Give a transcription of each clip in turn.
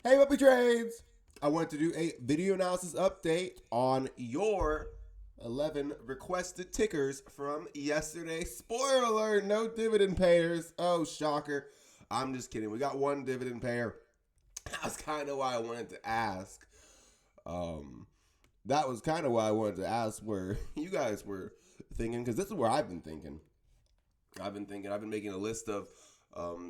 Hey, Puppy Trades! I wanted to do a video analysis update on your 11 requested tickers from yesterday. Spoiler alert, no dividend payers. Oh, shocker. I'm just kidding. We got one dividend payer. That's kind of why I wanted to ask. Um, that was kind of why I wanted to ask where you guys were thinking, because this is where I've been thinking. I've been making a list of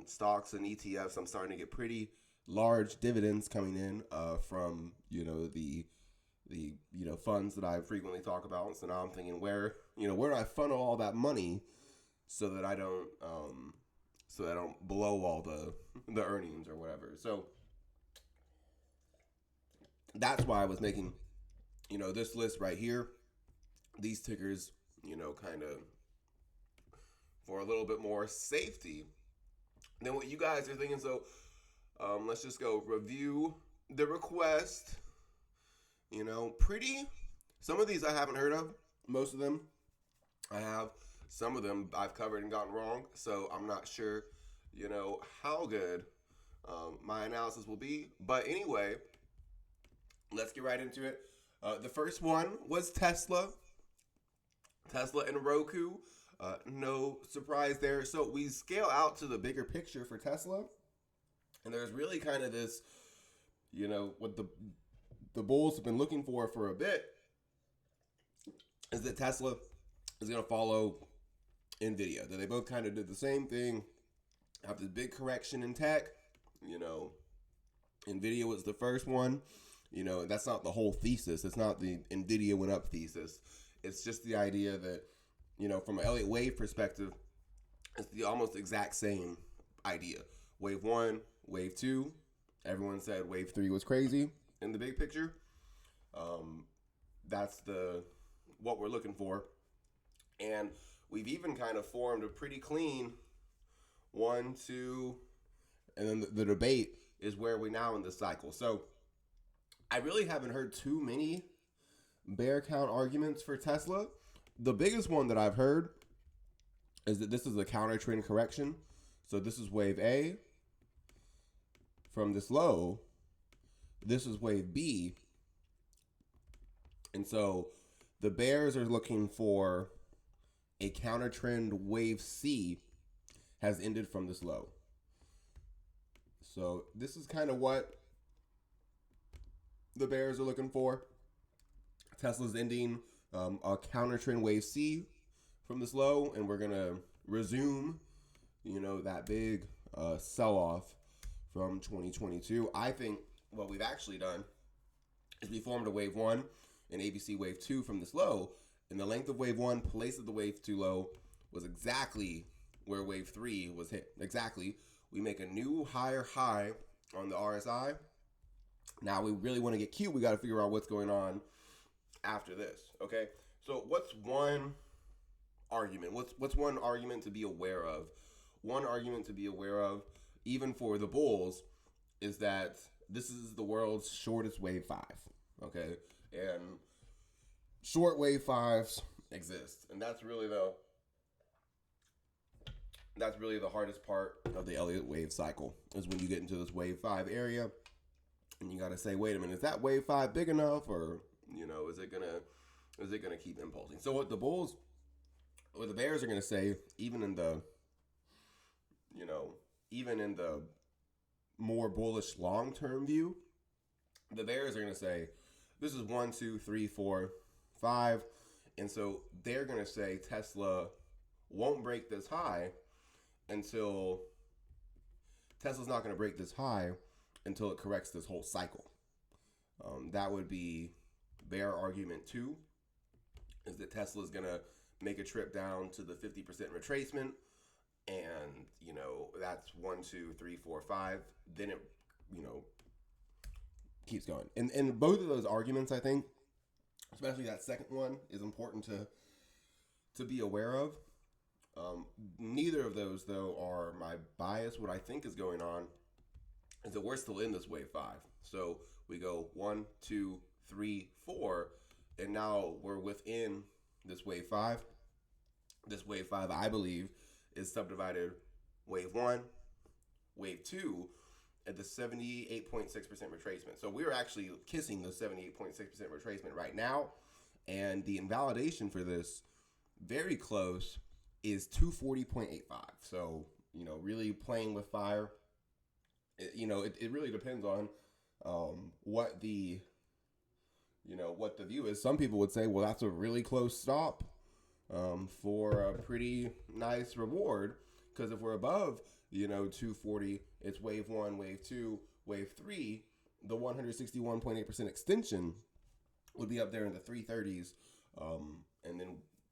stocks and ETFs. I'm starting to get pretty large dividends coming in from the funds that I frequently talk about. So now I'm thinking where do I funnel all that money so that I don't blow all the earnings or whatever. So that's why I was making this list right here, these tickers, kind of for a little bit more safety than what you guys are thinking. So let's just go review the request. Pretty. Some of these I haven't heard of. Most of them I have. Some of them I've covered and gotten wrong. So I'm not sure, how good my analysis will be. But anyway, let's get right into it. The first one was Tesla. Tesla and Roku. No surprise there. So we scale out to the bigger picture for Tesla. And there's really kind of this, what the bulls have been looking for a bit is that Tesla is going to follow Nvidia. That they both kind of did the same thing, have this big correction in tech. Nvidia was the first one. That's not the whole thesis. It's not the Nvidia went up thesis. It's just the idea that, from an Elliott wave perspective, it's the almost exact same idea. Wave one, wave two. Everyone said wave three was crazy in the big picture. That's what we're looking for. And we've even kind of formed a pretty clean 1, 2, and then the debate is where we now in this cycle. So I really haven't heard too many bear count arguments for Tesla. The biggest one that I've heard is that this is a counter trend correction. So this is wave A from this low. This is wave B. And so the bears are looking for a counter trend wave C has ended from this low. So this is kind of what the bears are looking for. Tesla's ending a counter trend wave C from this low, and we're gonna resume, that big sell-off from 2022. I think what we've actually done is we formed a wave one and ABC wave two from this low, and the length of wave one, place of the wave two low, was exactly where wave three was hit. Exactly. We make a new higher high on the RSI. Now we really want to get cute. We got to figure out what's going on after this. Okay. So what's one argument? What's one argument to be aware of? One argument to be aware of, even for the bulls, is that this is the world's shortest wave five. Okay. And short wave fives exist. And that's really the hardest part of the Elliott wave cycle, is when you get into this wave five area and you got to say, wait a minute, is that wave five big enough, or is it gonna keep impulsing? So what the bears are gonna say, even in the more bullish long-term view, the bears are gonna say this is 1, 2, 3, 4, 5, and so they're gonna say Tesla won't break this high until Tesla's not going to break this high until it corrects this whole cycle. That would be bear argument 2, is that Tesla is going to make a trip down to the 50% retracement, and that's 1, 2, 3, 4, 5. Then it keeps going, and both of those arguments, I think, especially that second one, is important to be aware of. Neither of those, though, are my bias. What I think is going on is that we're still in this wave 5. So we go 1, 2, 3, 4, and now we're within this wave 5. This wave 5, I believe, is subdivided wave 1, wave 2, at the 78.6% retracement. So we're actually kissing the 78.6% retracement right now. And the invalidation for this, very close, is 240.85. So, really playing with fire. It really depends on what the view is. Some people would say, well, that's a really close stop for a pretty nice reward. Because if we're above, 240, it's wave 1, wave 2, wave 3, the 161.8% extension would be up there in the 330s. And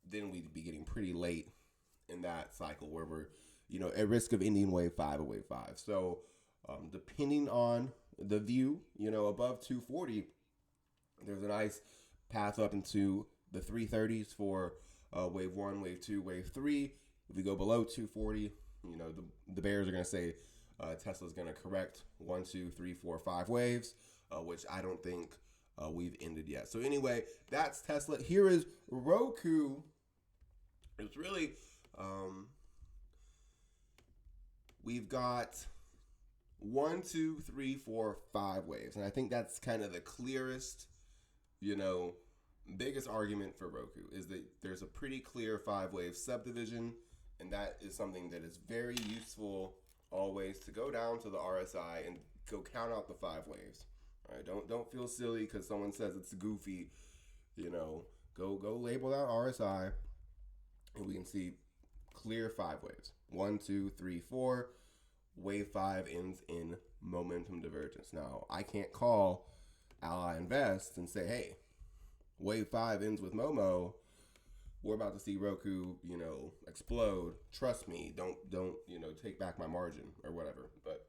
then we'd be getting pretty late in that cycle where we're, at risk of ending wave 5 or wave 5. So depending on the view, above 240, there's a nice path up into the 330s for wave 1, wave 2, wave 3. If we go below 240, the bears are going to say Tesla's going to correct 1, 2, 3, 4, 5 waves, which I don't think we've ended yet. So anyway, that's Tesla. Here is Roku. It's really, we've got 1, 2, 3, 4, 5 waves. And I think that's kind of the clearest, biggest argument for Roku is that there's a pretty clear 5-wave subdivision. And that is something that is very useful always to go down to the RSI and go count out the 5 waves. All right, don't feel silly because someone says it's goofy. Go label that RSI, and we can see clear 5 waves. 1, 2, 3, 4. Wave 5 ends in momentum divergence. Now, I can't call Ally Invest and say, hey, wave 5 ends with Momo. We're about to see Roku, explode. Trust me. Don't take back my margin or whatever. But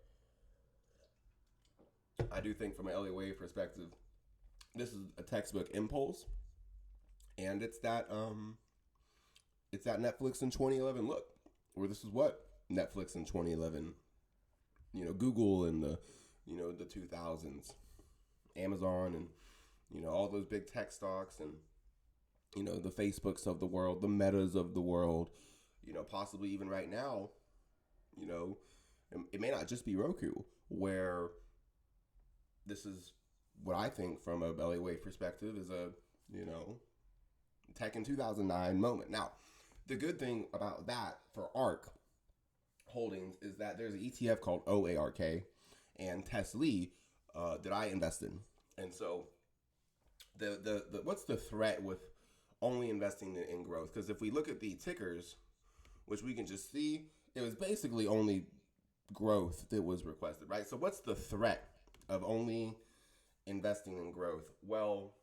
I do think from an LA Wave perspective, this is a textbook impulse. And it's that Netflix in 2011 look, where this is what Netflix in 2011, Google in the 2000s, Amazon and, all those big tech stocks and, the Facebooks of the world, the Metas of the world, possibly even right now, it may not just be Roku, where this is what I think from a LA Wave perspective is a, tech in 2009 moment. Now, the good thing about that for ARK Holdings is that there's an ETF called ARKK and Tesla that I invest in. And so the what's the threat with only investing in growth? Because if we look at the tickers, which we can just see, it was basically only growth that was requested, right? So what's the threat of only investing in growth? Well,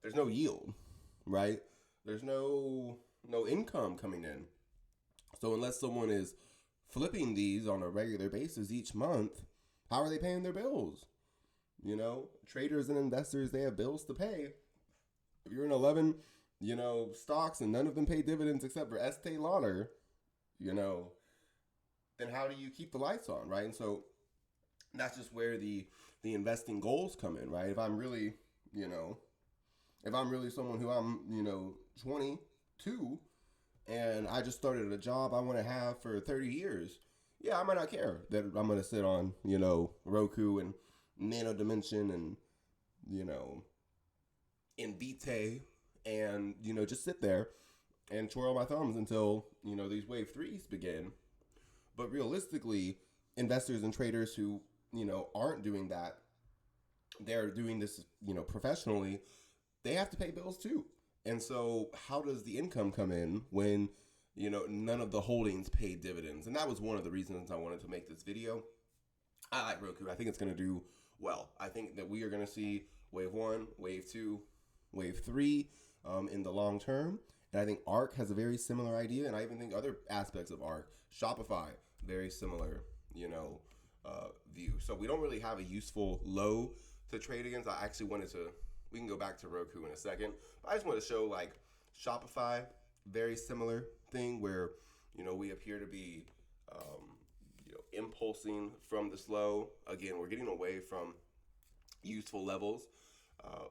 there's no yield, right? There's no income coming in. So unless someone is flipping these on a regular basis each month, how are they paying their bills? Traders and investors, they have bills to pay. If you're in 11, stocks and none of them pay dividends except for Estee Lauder, then how do you keep the lights on, right? And so that's just where the investing goals come in, right? If I'm really, someone who I'm, 22 and I just started a job I want to have for 30 years, yeah, I might not care that I'm going to sit on, Roku and Nano Dimension and, Invitae and, just sit there and twirl my thumbs until, these wave 3s begin. But realistically, investors and traders who, aren't doing that, they're doing this, professionally, they have to pay bills too. And so how does the income come in when, none of the holdings pay dividends? And that was one of the reasons I wanted to make this video. I like Roku. I think it's going to do well. I think that we are going to see wave 1, wave 2, wave 3 in the long term. And I think ARK has a very similar idea. And I even think other aspects of ARK, Shopify, very similar, view. So we don't really have a useful low to trade against. I actually wanted to, we can go back to Roku in a second, but I just want to show like Shopify, very similar thing where, we appear to be, impulsing from this low. Again, we're getting away from useful levels,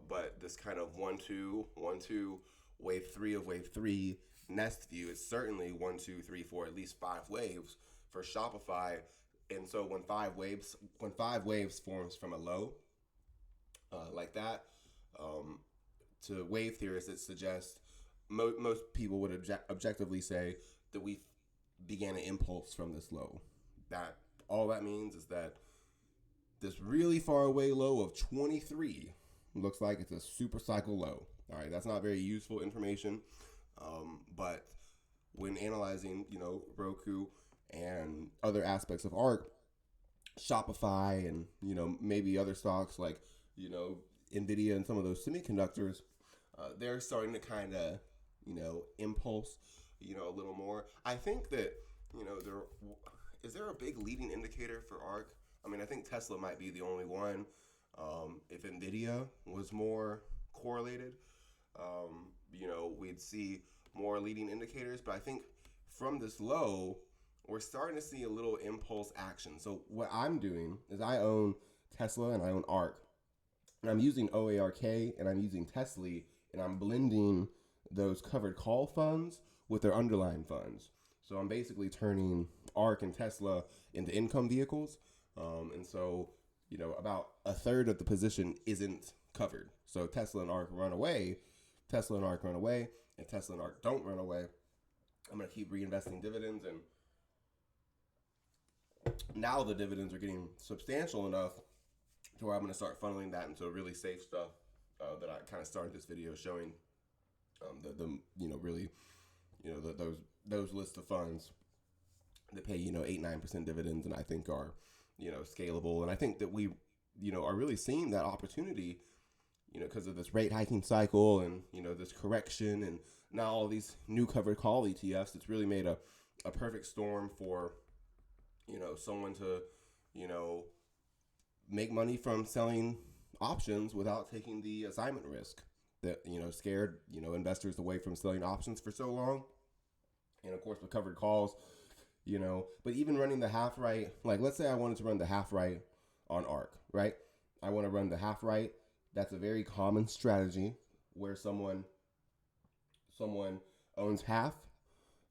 but this kind of 1, 2, 1, 2, wave 3 of wave 3 nest view is certainly 1, 2, 3, 4, at least 5 waves for Shopify. And so when five waves forms from a low like that, to wave theorists, it suggests most people would objectively say that we began an impulse from this low. That all that means is that this really far away low of 23 looks like it's a super cycle low. All right, that's not very useful information, but when analyzing, Roku and other aspects of ARK, Shopify, and maybe other stocks like Invitae and some of those semiconductors, they're starting to kind of impulse a little more. I think that there a big leading indicator for ARK? I mean, I think Tesla might be the only one. If Nvidia was more correlated, we'd see more leading indicators. But I think from this low, we're starting to see a little impulse action. So what I'm doing is I own Tesla and I own ARK. And I'm using OARK and I'm using Tesla, and I'm blending those covered call funds with their underlying funds. So I'm basically turning ARK and Tesla into income vehicles. And so, about a third of the position isn't covered. So Tesla and ARK run away, Tesla and ARK run away, and Tesla and ARK don't run away. I'm going to keep reinvesting dividends, and now the dividends are getting substantial enough to where I'm going to start funneling that into really safe stuff that I kind of started this video showing. Those lists of funds that pay 8-9% dividends, and I think are scalable. And I think that we are really seeing that opportunity because of this rate hiking cycle and this correction, and now all these new covered call ETFs. It's really made a perfect storm for someone to make money from selling options without taking the assignment risk that scared investors away from selling options for so long. And of course with covered calls, but even running the half right, like let's say I wanted to run the half right on ARK, right? I want to run the half right. That's a very common strategy where someone owns half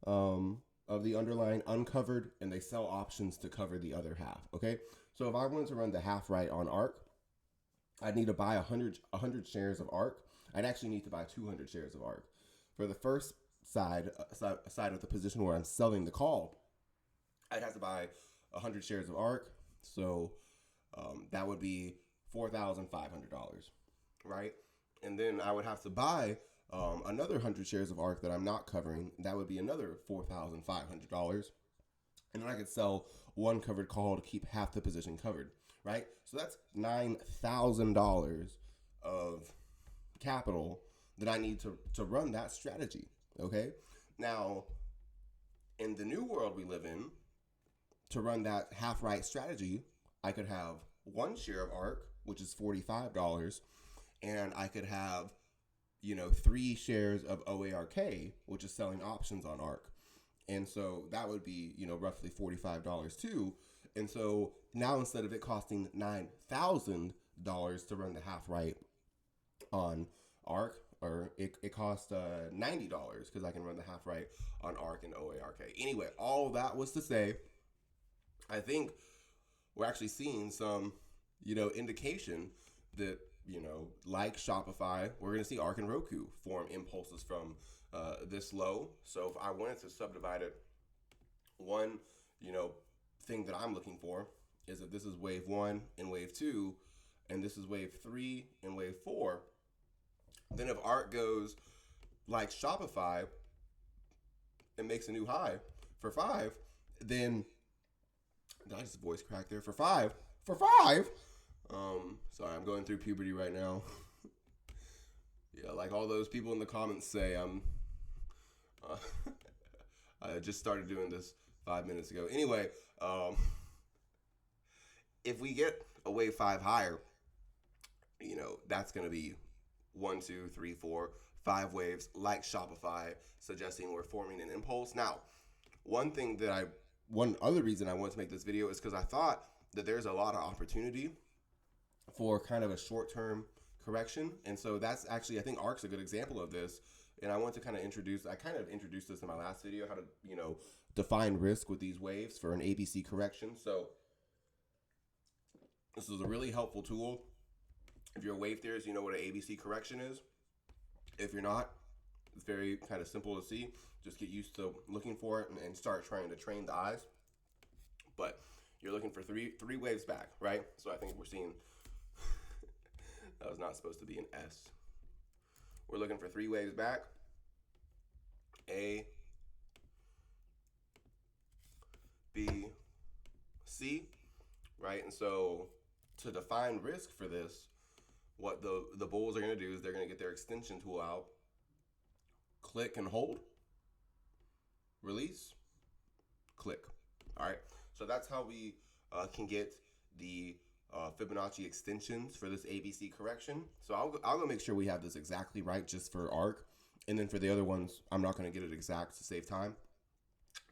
of the underlying uncovered, and they sell options to cover the other half. Okay, so if I wanted to run the half right on ARK, I'd need to buy 100 shares of ARK. I'd actually need to buy 200 shares of ARK. For the first side of the position where I'm selling the call, I'd have to buy 100 shares of ARK. So that would be $4,500, right? And then I would have to buy another 100 shares of ARK that I'm not covering. That would be another $4,500. And then I could sell one covered call to keep half the position covered, right? So that's $9,000 of capital that I need to run that strategy, okay? Now, in the new world we live in, to run that half right strategy, I could have one share of ARK, which is $45, and I could have 3 shares of OARK, which is selling options on ARK. And so that would be, roughly $45 too. And so now instead of it costing $9,000 to run the half right on ARK, or it costs $90 because I can run the half right on ARK and OARK. Anyway, all that was to say, I think we're actually seeing some, indication that, like Shopify, we're going to see ARK and Roku form impulses from this low. So if I wanted to subdivide it, one, thing that I'm looking for is that this is wave 1 and wave 2, and this is wave 3 and wave 4. Then if ARK goes like Shopify and makes a new high for 5, then did I just voice crack there? For five? Sorry, I'm going through puberty right now. Yeah, like all those people in the comments say, I just started doing this 5 minutes ago. Anyway, if we get a wave 5 higher, that's going to be 1, 2, 3, 4, 5 waves like Shopify, suggesting we're forming an impulse. Now, one other reason I wanted to make this video is because I thought that there's a lot of opportunity for kind of a short-term correction. And so that's actually, I think ARK's a good example of this. And I want to kind of introduced this in my last video, how to, define risk with these waves for an ABC correction. So This is a really helpful tool. If you're a wave theorist, you know what an ABC correction is. If you're not, it's very kind of simple to see. Just get used to looking for it and start trying to train the eyes. But you're looking for three waves back, right? So I think we're seeing that was not supposed to be an S. We're looking for 3 waves back. A, B, C, right? And so to define risk for this, what the bulls are going to do is they're going to get their extension tool out, click and hold, release, click. All right, so that's how we can get the Fibonacci extensions for this ABC correction. So I'll go make sure we have this exactly right just for ARK. And then for the other ones, I'm not going to get it exact to save time.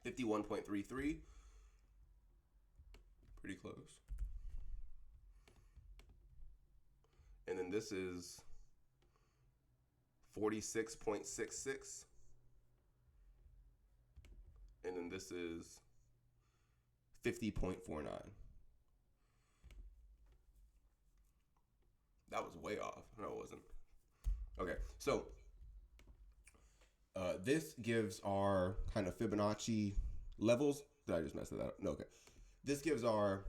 51.33, pretty close. And then this is 46.66. And then this is 50.49. That was way off. No, it wasn't. Okay, so this gives our kind of Fibonacci levels. Did I just mess that up? No, okay. This gives our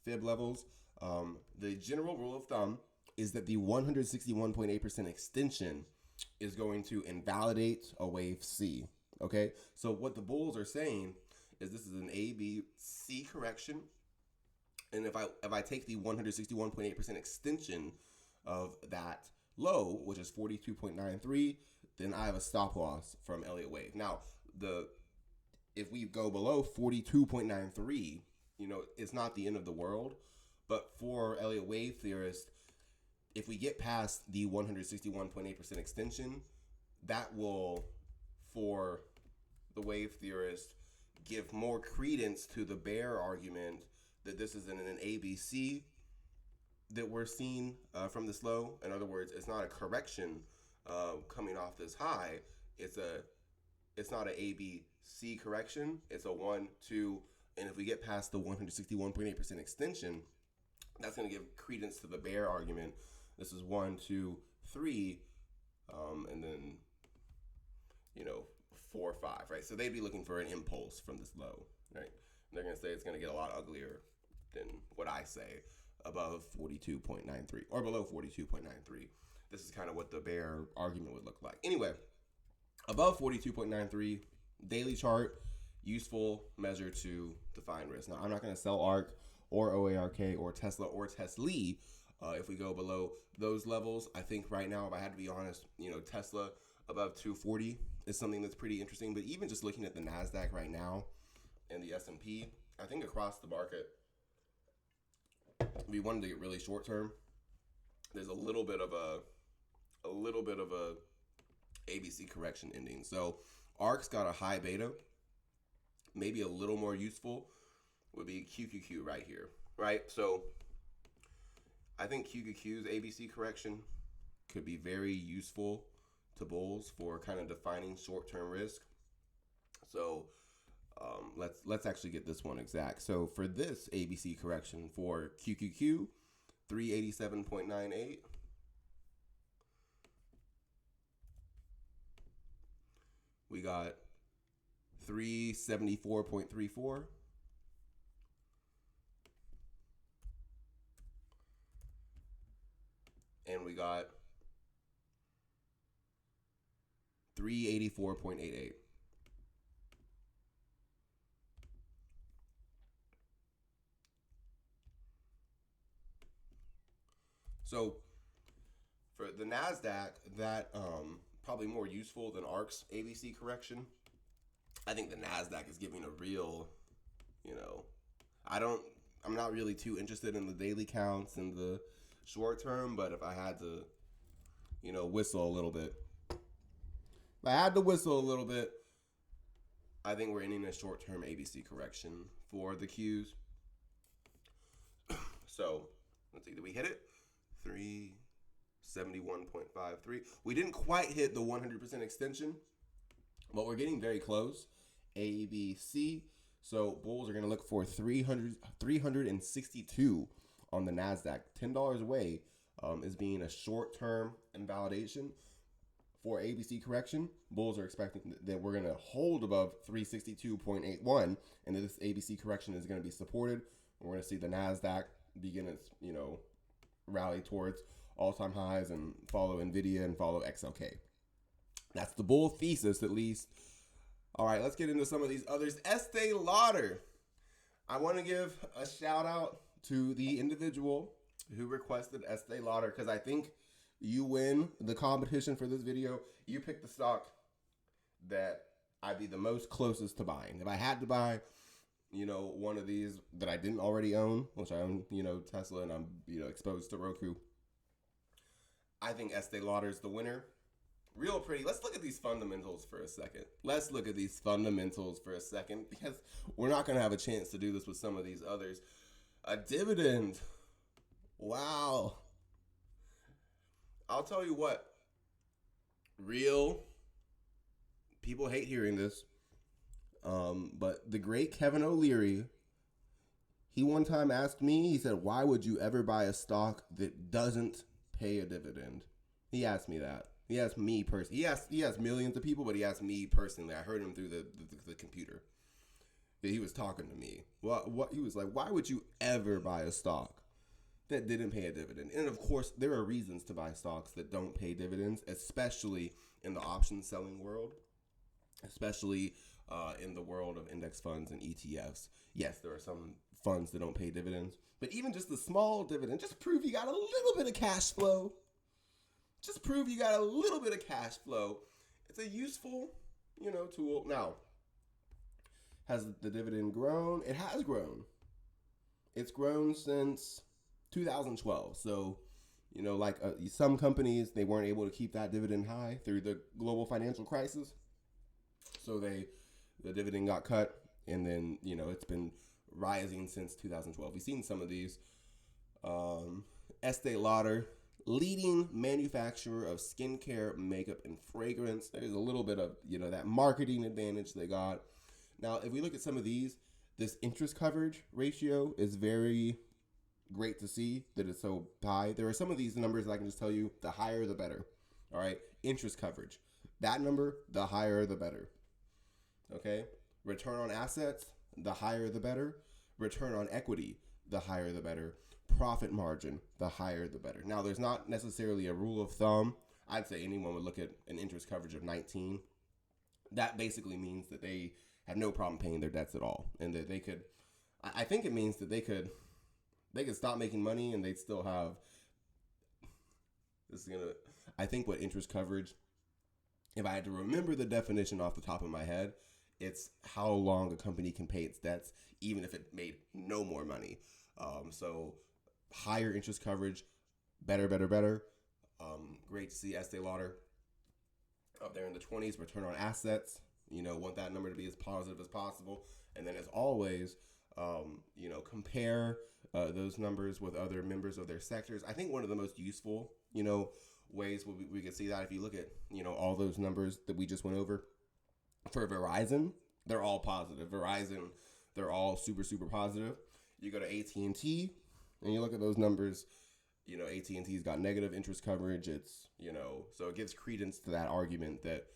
Fib levels. The general rule of thumb is that the 161.8% extension is going to invalidate a wave C. Okay, so what the bulls are saying is this is an A, B, C correction. And if I take the 161.8% extension of that low, which is 42.93, then I have a stop loss from Elliott wave. Now, if we go below 42.93, it's not the end of the world. But for Elliott wave theorists, if we get past the 161.8% extension, that will, for the wave theorist, give more credence to the bear argument that this is an ABC that we're seeing from this low. In other words, it's not a correction coming off this high. It's not an ABC correction. It's a 1, 2, and if we get past the 161.8% extension, that's going to give credence to the bear argument. This is 1, 2, 3, and then 4, 5, right? So they'd be looking for an impulse from this low, right? And they're going to say it's going to get a lot uglier than what I say, above 42.93 or below 42.93. This is kind of what the bear argument would look like. Anyway, above 42.93, daily chart, useful measure to define risk. Now, I'm not going to sell ARK or OARK or Tesla or Tesla. If we go below those levels, I think right now, if I had to be honest, Tesla above 240 is something that's pretty interesting. But even just looking at the Nasdaq right now and the S&P, I think across the market, if we wanted to get really short term, there's a little bit of a ABC correction ending. So ARK's got a high beta. Maybe a little more useful would be QQQ right here, right? So I think QQQ's ABC correction could be very useful to bulls for kind of defining short-term risk. So let's actually get this one exact. So for this ABC correction for QQQ, 387.98. We got 374.34. And we got 384.88. So for the Nasdaq, that probably more useful than ARK's ABC correction. I think the Nasdaq is giving a real, I'm not really too interested in the daily counts and the short term, but if I had to, whistle a little bit, I think we're ending a short term ABC correction for the Qs. So let's see, did we hit it? 371.53. We didn't quite hit the 100% extension, but we're getting very close. A, B, C. So bulls are going to look for 362 on the Nasdaq. $10 away is being a short-term invalidation for ABC correction. Bulls are expecting that we're going to hold above 362.81, and that this ABC correction is going to be supported. We're going to see the Nasdaq begin its, rally towards all-time highs and follow Invitae and follow XLK. That's the bull thesis, at least. All right, let's get into some of these others. Estee Lauder. I want to give a shout out to the individual who requested Estee Lauder, because I think you win the competition for this video. You pick the stock that I'd be the most closest to buying. If I had to buy, one of these that I didn't already own, which I own, Tesla, and I'm, exposed to Roku, I think Estee Lauder is the winner. Real pretty. Let's look at these fundamentals for a second. Because we're not going to have a chance to do this with some of these others. A dividend. Wow. I'll tell you what. Real people hate hearing this. But the great Kevin O'Leary, he one time asked me, he said, why would you ever buy a stock that doesn't pay a dividend? He asked me that. He asked me personally. He asked millions of people, but he asked me personally. I heard him through the computer. He was talking to me. What he was like, why would you ever buy a stock that didn't pay a dividend? And of course, there are reasons to buy stocks that don't pay dividends, especially in the option selling world, especially in the world of index funds and ETFs. Yes, there are some funds that don't pay dividends, but even just the small dividend, just prove you got a little bit of cash flow. Just prove you got a little bit of cash flow. It's a useful, tool. Now, has the dividend grown? It has grown. It's grown since 2012. So, some companies, they weren't able to keep that dividend high through the global financial crisis. So the dividend got cut, and then, it's been rising since 2012. We've seen some of these. Estee Lauder, leading manufacturer of skincare, makeup, and fragrance. There's a little bit of, that marketing advantage they got. Now, if we look at some of these, this interest coverage ratio is very great to see that it's so high. There are some of these numbers that I can just tell you, the higher the better. All right, interest coverage. That number, the higher the better. Okay, return on assets, the higher the better. Return on equity, the higher the better. Profit margin, the higher the better. Now, there's not necessarily a rule of thumb. I'd say anyone would look at an interest coverage of 19. That basically means that they have no problem paying their debts at all, and that they could. I think it means that they could stop making money and they'd still have. I think what interest coverage, if I had to remember the definition off the top of my head, it's how long a company can pay its debts, even if it made no more money. So higher interest coverage, better. Great to see Estee Lauder up there in the 20s. Return on assets, want that number to be as positive as possible. And then as always, compare those numbers with other members of their sectors. I think one of the most useful, ways we could see that, if you look at, all those numbers that we just went over for Verizon, they're all positive. Verizon, they're all super, super positive. You go to AT&T and you look at those numbers, AT&T's got negative interest coverage. It's, so it gives credence to that argument that,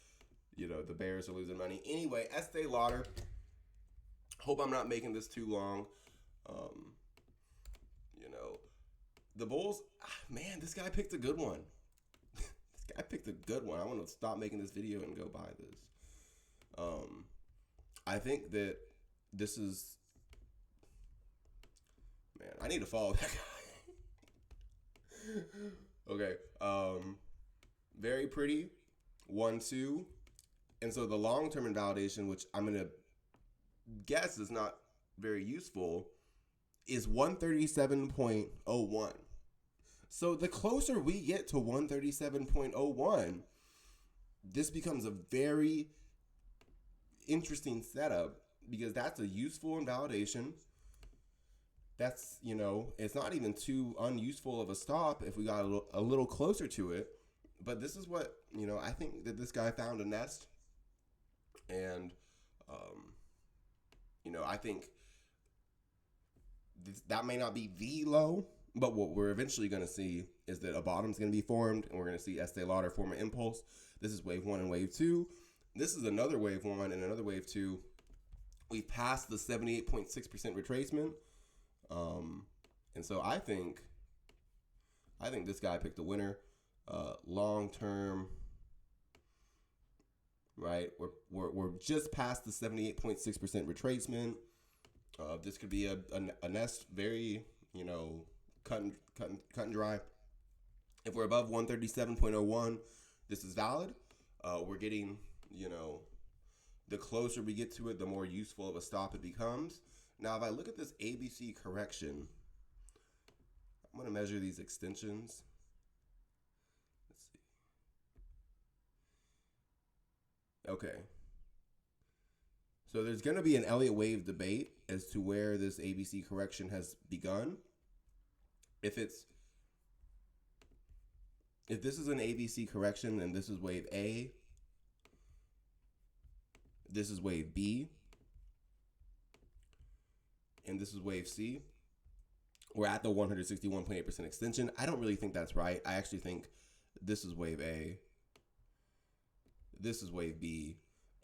the bears are losing money. Anyway, Estee Lauder, hope I'm not making this too long. The bulls, man, this guy picked a good one. I want to stop making this video and go buy this. I think that this is, man, I need to follow that guy. Okay. Very pretty. 1-2. And so the long-term invalidation, which I'm going to guess is not very useful, is 137.01. So the closer we get to 137.01, this becomes a very interesting setup, because that's a useful invalidation. That's, it's not even too unuseful of a stop if we got a little closer to it. But this is what, I think that this guy found a nest. And, I think that may not be the low, But what we're eventually going to see is that a bottom's going to be formed, and we're going to see Estee Lauder form an impulse. This is wave 1 and wave 2. This is another wave 1 and another wave 2. We've passed the 78.6% retracement. And so I think this guy picked a winner. Long term, right? We're just past the 78.6% retracement. This could be a nest, very, cut and dry. If we're above 137.01, this is valid. We're getting, the closer we get to it, the more useful of a stop it becomes. Now, if I look at this ABC correction, I'm going to measure these extensions. Let's see. Okay. So there's going to be an Elliott wave debate as to where this ABC correction has begun. If this is an ABC correction, then this is wave A, this is wave B, and this is wave C. We're at the 161.8% extension. I don't really think that's right. I actually think this is wave A, this is wave B,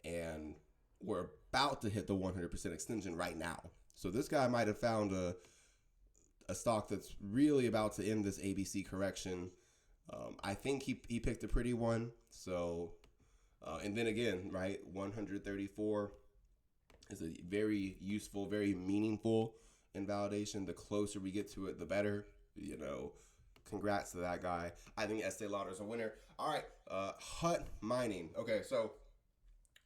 and we're about to hit the 100% extension right now. So this guy might have found a stock that's really about to end this ABC correction. I think he picked a pretty one. So, and then again, right, 134 is a very useful, very meaningful invalidation. The closer we get to it, the better. Congrats to that guy. I think Estee Lauder is a winner. All right, HUT mining. Okay, so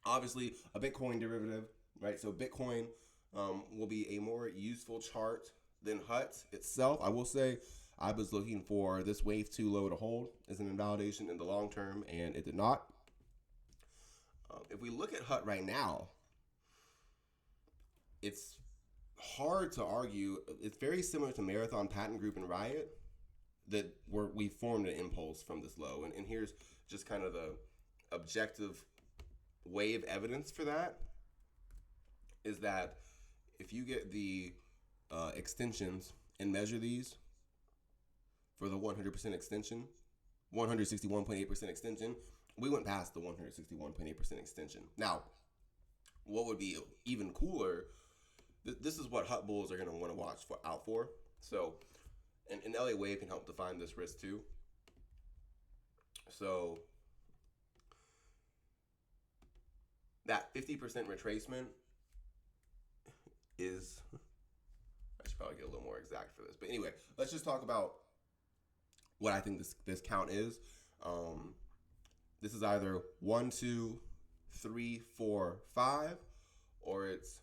obviously a Bitcoin derivative, right? So Bitcoin will be a more useful chart than HUT itself. I will say I was looking for this wave 2 low to hold as an invalidation in the long term, and it did not. If we look at HUT right now, it's hard to argue. It's very similar to Marathon, Patent Group, and Riot that we formed an impulse from this low. And here's just kind of the objective wave evidence for that is that if you get the extensions and measure these for the 100% extension, 161.8% extension, we went past the 161.8% extension. Now, what would be even cooler, this is what HUT bulls are going to want to watch out for. So, and Elliott wave can help define this risk too. So, that 50% retracement is, I should probably get a little more exact for this. But anyway, let's just talk about what I think this count is. This is either 1, 2, 3, 4, 5, or it's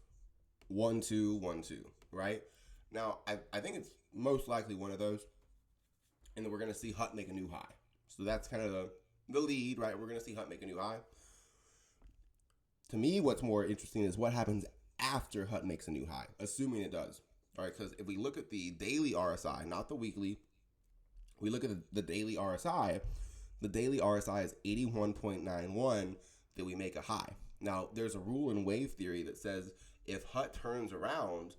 1, 2, 1, 2, right? Now, I think it's most likely one of those. And then we're going to see HUT make a new high. So that's kind of the lead, right? We're going to see HUT make a new high. To me, what's more interesting is what happens after HUT makes a new high, assuming it does. All right, because if we look at the daily RSI, not the weekly, we look at the daily RSI, the daily RSI is 81.91 that we make a high. Now, there's a rule in wave theory that says if HUT turns around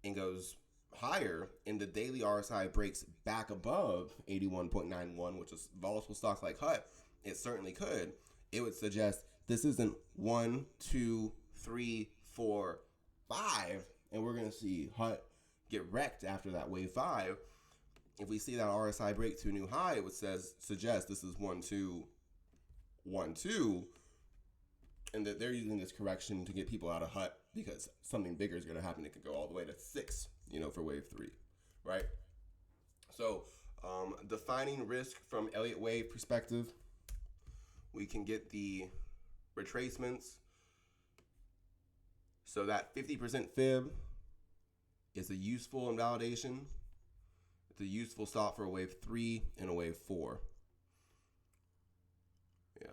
and goes higher and the daily RSI breaks back above 81.91, which is volatile stocks like HUT, it certainly could. It would suggest this isn't 1, 2, 3, 4, 5, and we're going to see HUT get wrecked after that wave 5. If we see that RSI break to a new high, it would suggest this is 1, 2, 1, 2, and that they're using this correction to get people out of HUT because something bigger is going to happen. It could go all the way to 6, for wave 3, right? So, defining risk from Elliott wave perspective, we can get the retracements. So that 50% fib is a useful invalidation. It's a useful stop for a wave 3 and a wave 4. Yeah.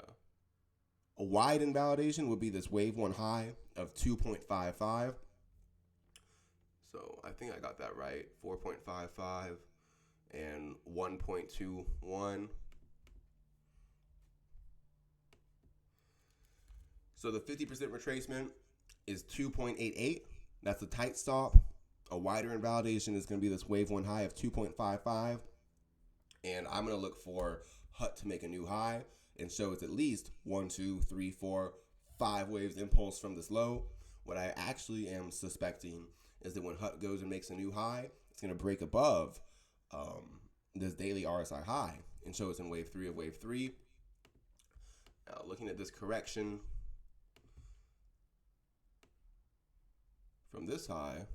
A wide invalidation would be this wave 1 high of 2.55. So I think I got that right. 4.55 and 1.21. So the 50% retracement is 2.88. That's a tight stop. A wider invalidation is going to be this wave 1 high of 2.55. And I'm going to look for HUT to make a new high and show it's at least 1, 2, 3, 4, 5 waves impulse from this low. What I actually am suspecting is that when HUT goes and makes a new high, it's going to break above this daily RSI high and show us in wave 3 of wave 3. Now, looking at this correction from this high,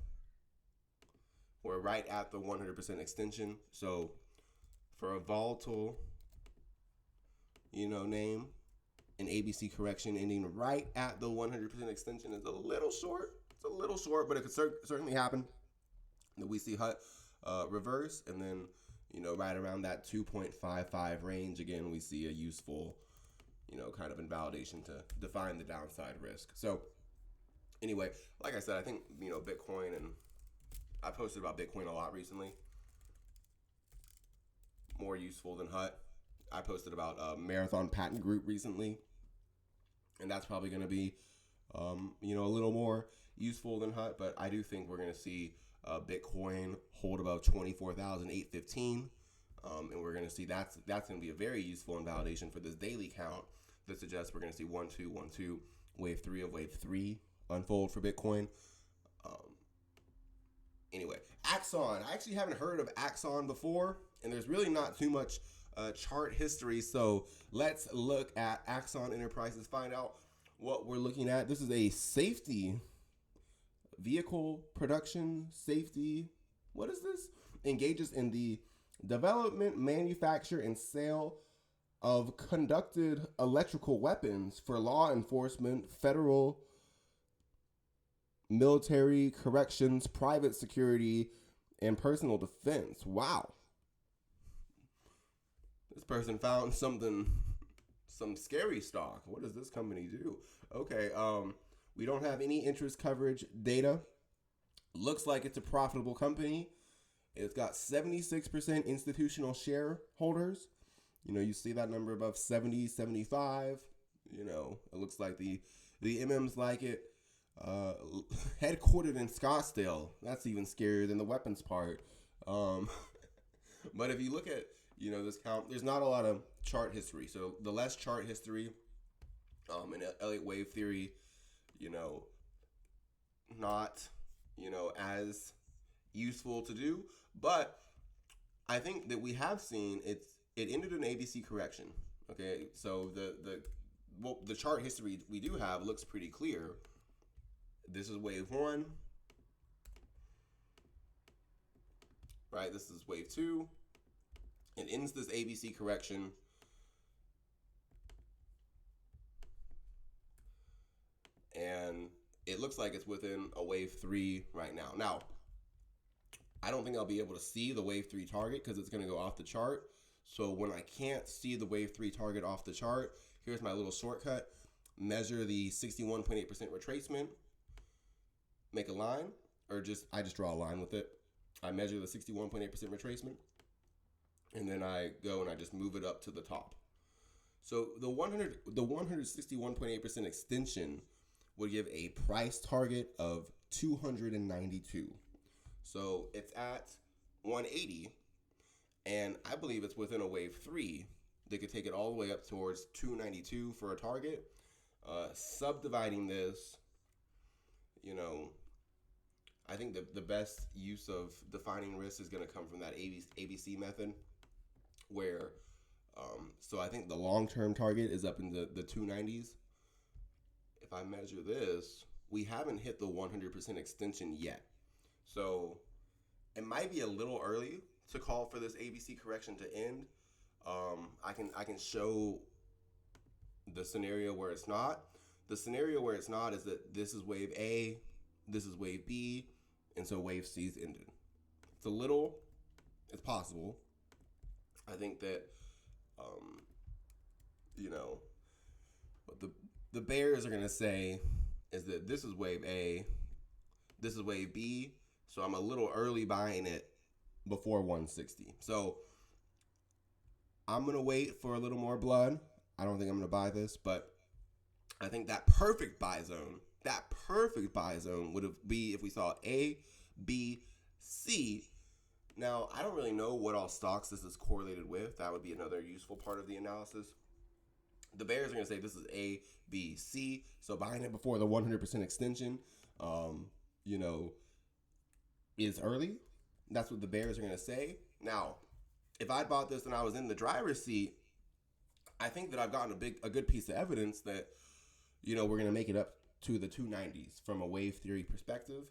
we're right at the 100% extension. So for a volatile, name, an ABC correction ending right at the 100% extension is a little short. It's a little short, but it could certainly happen that we see HUT reverse, and then, right around that 2.55 range, again, we see a useful, kind of invalidation to define the downside risk. So anyway, like I said, I think, Bitcoin, and I posted about Bitcoin a lot recently, more useful than HUT. I posted about Marathon Patent Group recently, and that's probably going to be, a little more useful than HUT, but I do think we're going to see Bitcoin hold about 24,815, and we're going to see that's going to be a very useful invalidation for this daily count that suggests we're going to see 1, 2, 1, 2, wave 3 of wave 3 unfold for Bitcoin. Anyway, Axon. I actually haven't heard of Axon before, and there's really not too much chart history, so let's look at Axon Enterprises, find out what we're looking at. This is a safety vehicle production safety. What is this? Engages in the development, manufacture, and sale of conducted electrical weapons for law enforcement, federal, military, corrections, private security, and personal defense. Wow. This person found some scary stock. What does this company do? Okay, we don't have any interest coverage data. Looks like it's a profitable company. It's got 76% institutional shareholders. You see that number above 70, 75. It looks like the MMs like it. Headquartered in Scottsdale. That's even scarier than the weapons part. But if you look at, this count, there's not a lot of chart history. So the less chart history in Elliott wave theory, not, as useful to do. But I think that we have seen it ended an ABC correction. Okay, so the chart history we do have looks pretty clear. This is wave 1, right? This is wave 2. It ends this ABC correction. And it looks like it's within a wave 3 right now. Now, I don't think I'll be able to see the wave 3 target because it's going to go off the chart. So when I can't see the wave 3 target off the chart, here's my little shortcut. Measure the 61.8% retracement. Make a line, or I just draw a line with it. I measure the 61.8% retracement, and then I go and I just move it up to the top. So the 161.8% extension would give a price target of 292. So it's at 180, and I believe it's within a wave 3 that could take it all the way up towards 292 for a target. Subdividing this, I think the best use of defining risk is going to come from that ABC method, where, so I think the long-term target is up in the 290s. If I measure this, we haven't hit the 100% extension yet. So it might be a little early to call for this ABC correction to end. I can show the scenario where it's not. The scenario where it's not is that this is wave A, this is wave B, and so wave C is ended. It's possible. I think that, what the bears are going to say is that this is wave A, this is wave B, so I'm a little early buying it before 160. So I'm going to wait for a little more blood. I don't think I'm going to buy this, but I think that perfect buy zone would be if we saw A, B, C. Now, I don't really know what all stocks this is correlated with. That would be another useful part of the analysis. The bears are going to say this is A, B, C. So buying it before the 100% extension, is early. That's what the bears are going to say. Now, if I bought this and I was in the driver's seat, I think that I've gotten a good piece of evidence that, we're going to make it up to the 290s from a wave theory perspective.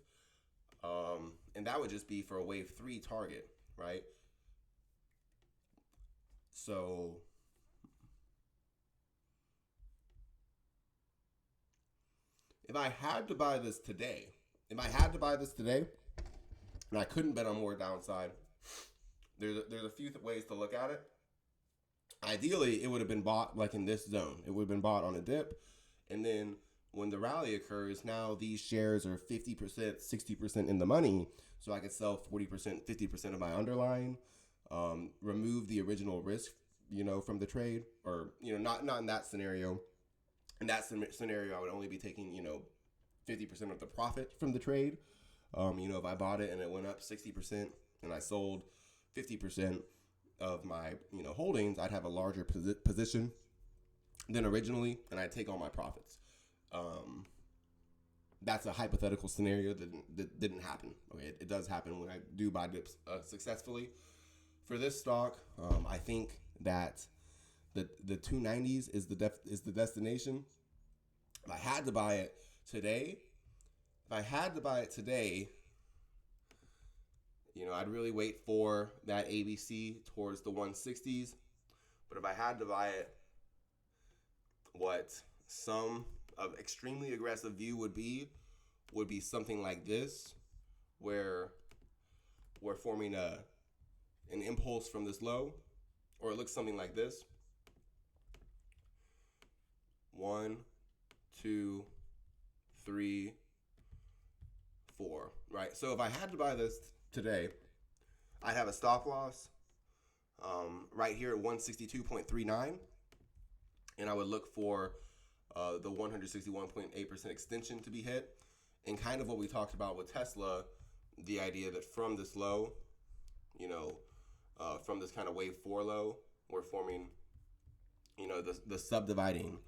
And that would just be for a wave 3 target, right? So if I had to buy this today, and I couldn't bet on more downside, there's a few ways to look at it. Ideally, it would have been bought like in this zone. It would have been bought on a dip, and then when the rally occurs, now these shares are 50%, 60% in the money, so I could sell 40%, 50% of my underlying, remove the original risk, from the trade, or, not in that scenario. In that scenario, I would only be taking, 50% of the profit from the trade. If I bought it and it went up 60% and I sold 50% of my, holdings, I'd have a larger position than originally, and I'd take all my profits. That's a hypothetical scenario that didn't happen. Okay, it does happen when I do buy dips successfully. For this stock, I think that the 290s is the destination. If I had to buy it today, I'd really wait for that ABC towards the 160s. But if I had to buy it, what some of extremely aggressive view would be something like this, where we're forming an impulse from this low, or it looks something like this. 1, 2, 3, 4, right? So if I had to buy this today, I'd have a stop loss right here at 162.39, and I would look for the 161.8% extension to be hit, and kind of what we talked about with Tesla, the idea that from this low, from this kind of wave 4 low, we're forming, the subdividing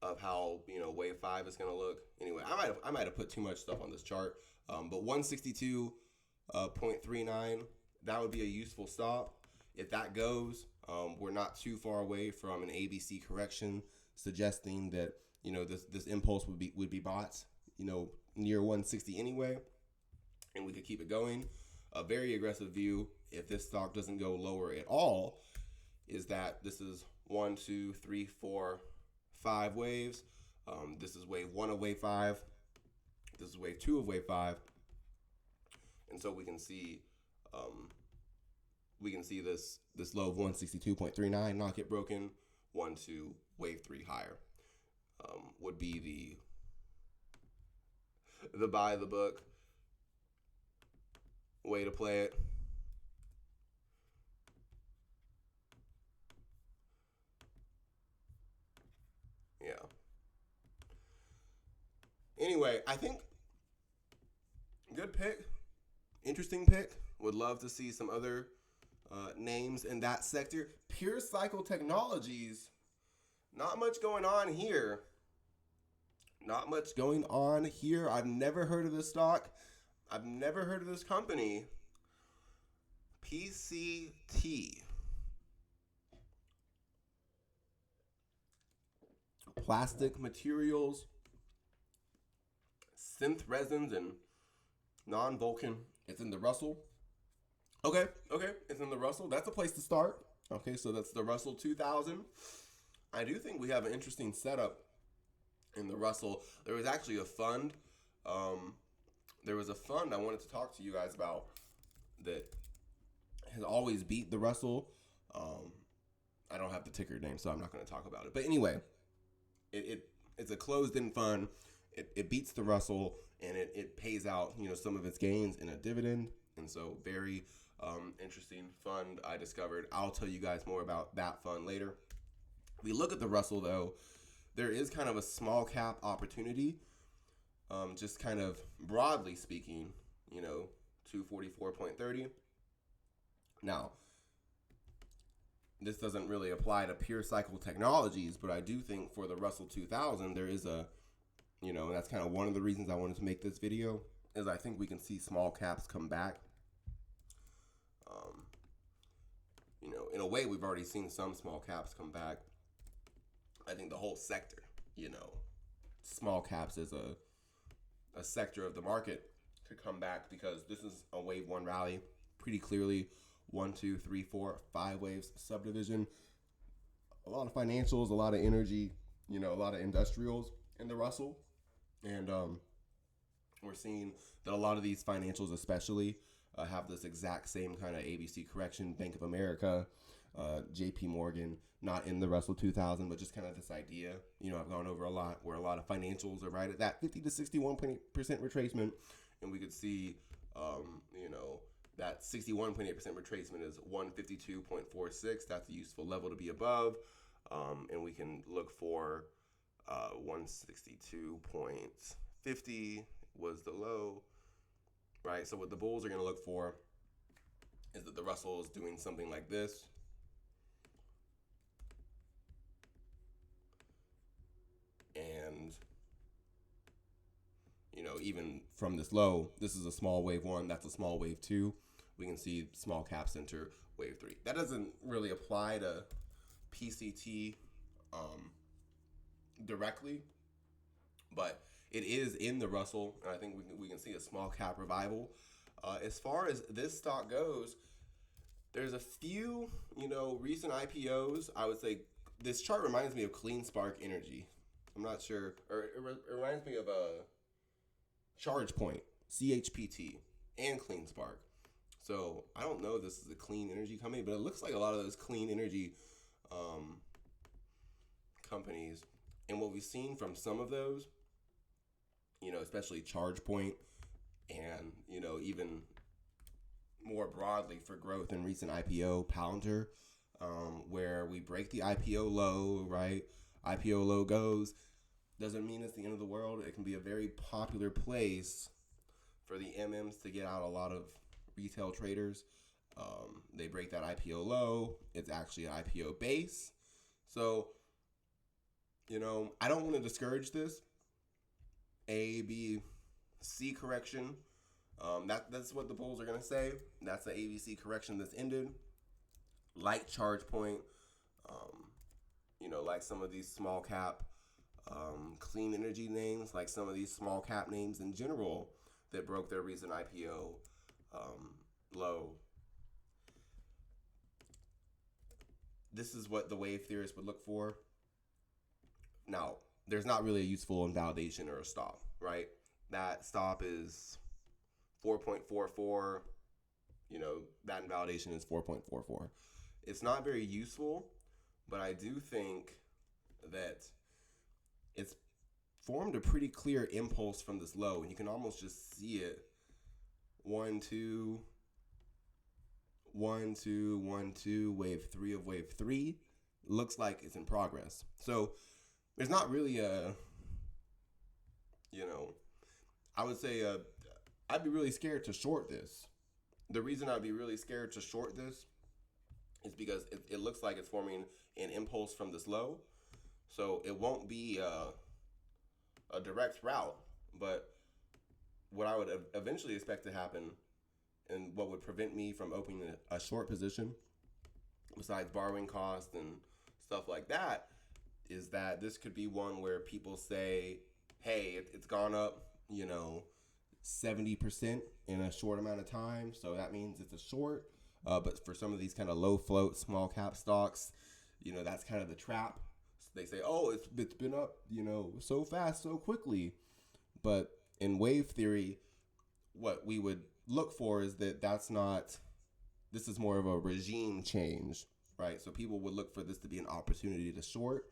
of how wave 5 is going to look. Anyway, I might have put too much stuff on this chart, but 162.39, that would be a useful stop. If that goes, we're not too far away from an ABC correction, suggesting that this impulse would be bought near 160 anyway, and we could keep it going. A very aggressive view, if this stock doesn't go lower at all, is that this is 1, 2, 3, 4, 5 waves. This is wave 1 of wave 5. This is wave 2 of wave 5. And so we can see this low of 162.39 not get broken. 1 to wave 3 higher would be the buy the book way to play it. Yeah. Anyway, I think good pick, interesting pick. Would love to see some other names in that sector. Purecycle Technologies, not much going on here. I've never heard of this stock. I've never heard of this company. PCT. Plastic materials, synth resins, and non-Vulcan. It's in the Russell. Okay, it's in the Russell. That's a place to start. Okay, so that's the Russell 2000. I do think we have an interesting setup in the Russell. There was actually a fund. There was a fund I wanted to talk to you guys about that has always beat the Russell. I don't have the ticker name, so I'm not going to talk about it. But anyway, it's a closed-end fund. It beats the Russell, and it pays out some of its gains in a dividend. And so very interesting fund I discovered. I'll tell you guys more about that fund later. We look at the Russell, though. There is kind of a small cap opportunity. just kind of broadly speaking, 244.30. Now, this doesn't really apply to Purecycle Technologies, but I do think for the Russell 2000, there is a, and that's kind of one of the reasons I wanted to make this video, is I think we can see small caps come back. In a way, we've already seen some small caps come back. I think the whole sector, small caps is a sector of the market could come back, because this is a wave one rally, pretty clearly 1, 2, 3, 4, 5 waves subdivision. A lot of financials, a lot of energy, a lot of industrials in the Russell. And we're seeing that a lot of these financials especially have this exact same kind of ABC correction. Bank of America, JP Morgan, not in the Russell 2000, but just kind of this idea, I've gone over a lot, where a lot of financials are right at that 50 to 61% retracement. And we could see, that 61.8% retracement is 152.46. That's a useful level to be above. And we can look for 162.50 was the low, right? So what the bulls are going to look for is that the Russell is doing something like this. And, even from this low, this is a small wave 1, that's a small wave 2. We can see small caps enter wave 3. That doesn't really apply to PCT directly, but it is in the Russell, and I think we can see a small cap revival. As far as this stock goes, there's a few, recent IPOs. I would say this chart reminds me of Clean Spark Energy. I'm not sure, or it reminds me of a ChargePoint, CHPT, and Clean Spark. So I don't know if this is a clean energy company, but it looks like a lot of those clean energy companies. And what we've seen from some of those, especially ChargePoint, and, even more broadly for growth in recent IPO, Palantir, where we break the IPO low, right? IPO low goes. Doesn't mean it's the end of the world. It can be a very popular place for the MMs to get out a lot of retail traders. They break that IPO low. It's actually an IPO base. So, I don't want to discourage this. A, B, C correction. That's what the bulls are going to say. That's the ABC correction that's ended. Like ChargePoint, like some of these small cap clean energy names, like some of these small cap names in general that broke their recent IPO low. This is what the wave theorists would look for. Now, there's not really a useful invalidation or a stop, right? That stop is 4.44. That invalidation is 4.44. It's not very useful, but I do think that it's formed a pretty clear impulse from this low, and you can almost just see it. 1, 2, 1, 2, 1, 2, wave 3 of wave 3. Looks like it's in progress. So there's not really a, I would say I'd be really scared to short this. The reason I'd be really scared to short this is because it looks like it's forming an impulse from this low. So it won't be a direct route, but what I would eventually expect to happen, and what would prevent me from opening a short position, besides borrowing costs and stuff like that, is that this could be one where people say, hey, it's gone up, 70% in a short amount of time, so that means it's a short. But for some of these kind of low float, small cap stocks, that's kind of the trap. So they say, oh, it's been up, so fast, so quickly. But in wave theory, what we would look for is this is more of a regime change, right? So people would look for this to be an opportunity to short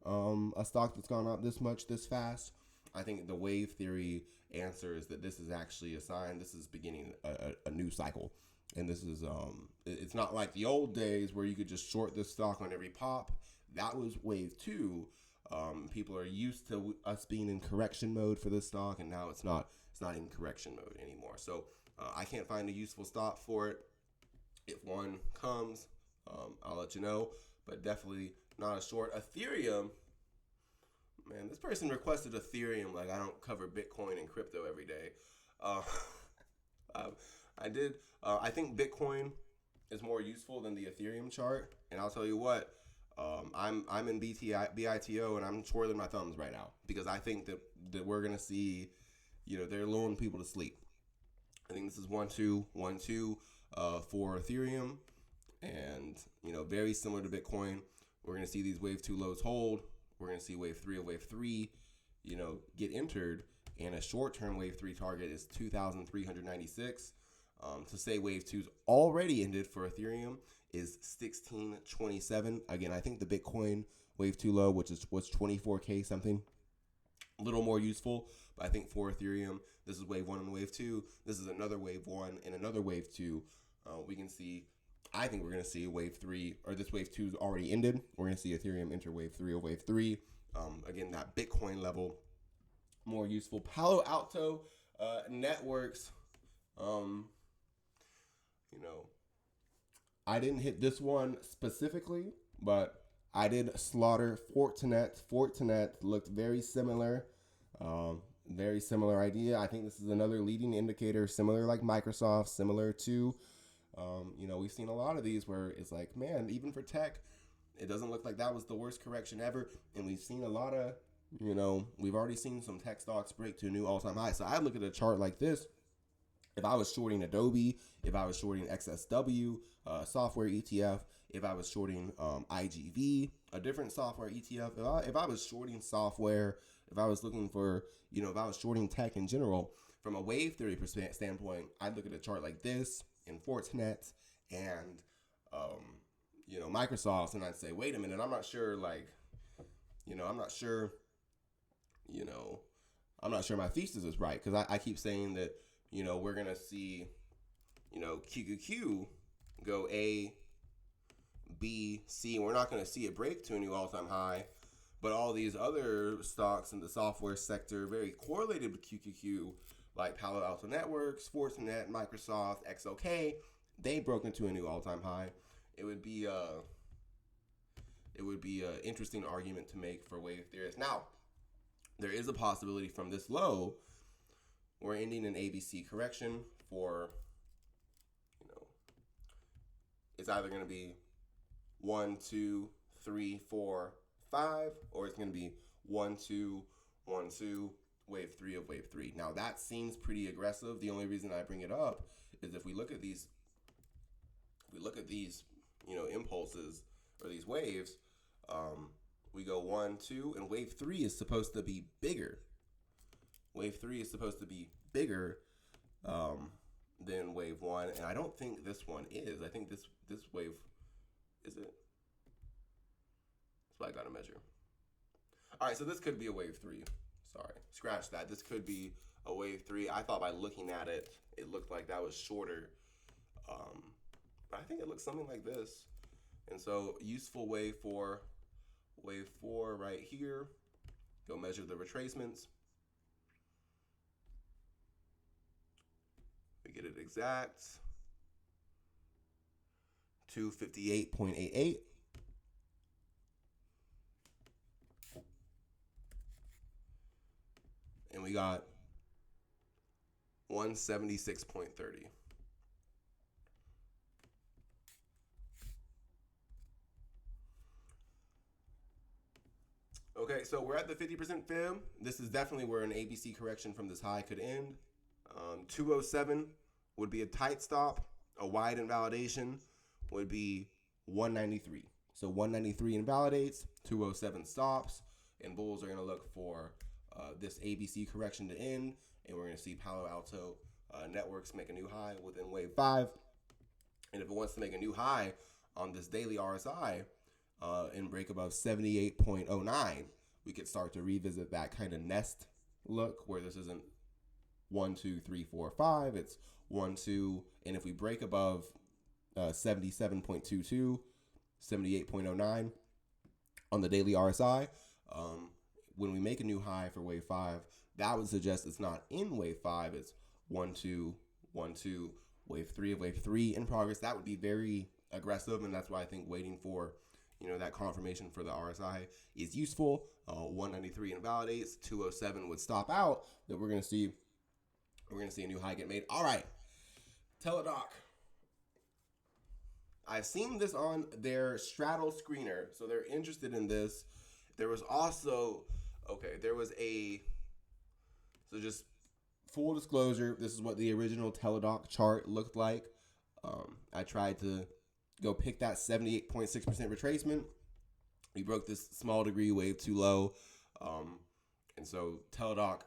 a stock that's gone up this much, this fast. I think the wave theory answer is that this is actually a sign. This is beginning a new cycle. And this is, it's not like the old days where you could just short this stock on every pop. That was wave 2. People are used to us being in correction mode for this stock, and now it's not in correction mode anymore. So I can't find a useful stop for it. If one comes, I'll let you know, but definitely not a short. Ethereum, man, this person requested Ethereum like I don't cover Bitcoin and crypto every day. I did. I think Bitcoin is more useful than the Ethereum chart, and I'll tell you what. I'm in BITO and I'm twirling my thumbs right now because I think that we're gonna see, they're lulling people to sleep. I think this is 1-2, 1-2 for Ethereum, and very similar to Bitcoin. We're gonna see these wave 2 lows hold. We're gonna see wave 3, get entered, and a short-term wave 3 target is 2,396. To say wave 2's already ended for Ethereum is 1627. Again, I think the Bitcoin wave 2 low, which was 24K something, a little more useful. But I think for Ethereum, this is wave 1 and wave 2. This is another wave 1 and another wave 2. I think we're going to see wave 3, or this wave 2's already ended. We're going to see Ethereum enter wave 3 or wave 3. Again, that Bitcoin level, more useful. Palo Alto networks, I didn't hit this one specifically, but I did slaughter Fortinet. Fortinet looked very similar. Very similar idea. I think this is another leading indicator, similar like Microsoft, similar to, we've seen a lot of these where it's like, man, even for tech, it doesn't look like that was the worst correction ever. And we've seen a lot of, we've already seen some tech stocks break to a new all-time high. So I look at a chart like this. If I was shorting Adobe, if I was shorting XSW, software ETF, if I was shorting IGV, a different software ETF, if I was shorting software, if I was looking for, if I was shorting tech in general, from a wave theory standpoint, I'd look at a chart like this in Fortinet and, Microsoft, and I'd say, wait a minute, I'm not sure, I'm not sure my thesis is right, because I keep saying that, we're going to see, QQQ go A, B, C. We're not going to see it break to a new all-time high. But all these other stocks in the software sector, very correlated with QQQ, like Palo Alto Networks, Fortinet, Microsoft, XOK, they broke into a new all-time high. It would be an interesting argument to make for wave theorists. Now, there is a possibility from this low, we're ending an ABC correction for, it's either going to be 1, 2, 3, 4, 5, or it's going to be 1, 2, 1, 2, wave 3 of wave 3. Now that seems pretty aggressive. The only reason I bring it up is if we look at these, impulses or these waves, we go 1, 2, and wave 3 is supposed to be bigger. Wave 3 is supposed to be bigger than wave 1, and I don't think this one is. I think this wave, is it? That's what I gotta measure. All right, so this could be a wave 3. Sorry, scratch that. This could be a wave 3. I thought by looking at it, it looked like that was shorter. But I think it looks something like this. And so useful wave 4 right here. Go measure the retracements. We get it exact. 258.88. And we got 176.30. Okay, so we're at the 50% fib. This is definitely where an ABC correction from this high could end. 207 would be a tight stop. A wide invalidation would be 193. So 193 invalidates, 207 stops, and bulls are going to look for this ABC correction to end, and we're going to see Palo Alto Networks make a new high within wave 5. And if it wants to make a new high on this daily RSI and break above 78.09, we could start to revisit that kind of nest look where this isn't 1, 2, 3, 4, 5. It's 1, 2, and if we break above 77.22, 78.09 on the daily RSI, When we make a new high for wave 5, that would suggest it's not in wave 5. It's 1, 2, 1, 2, wave 3 of wave 3 in progress. That would be very aggressive, and that's why I think waiting for that confirmation for the RSI is useful. 193 invalidates, 207 would stop out. That we're gonna see a new high get made. All right, Teladoc. I've seen this on their straddle screener, so they're interested in this. There was also so just full disclosure, this is what the original Teladoc chart looked like. I tried to go pick that 78.6% retracement. We broke this small degree wave too low. And so Teladoc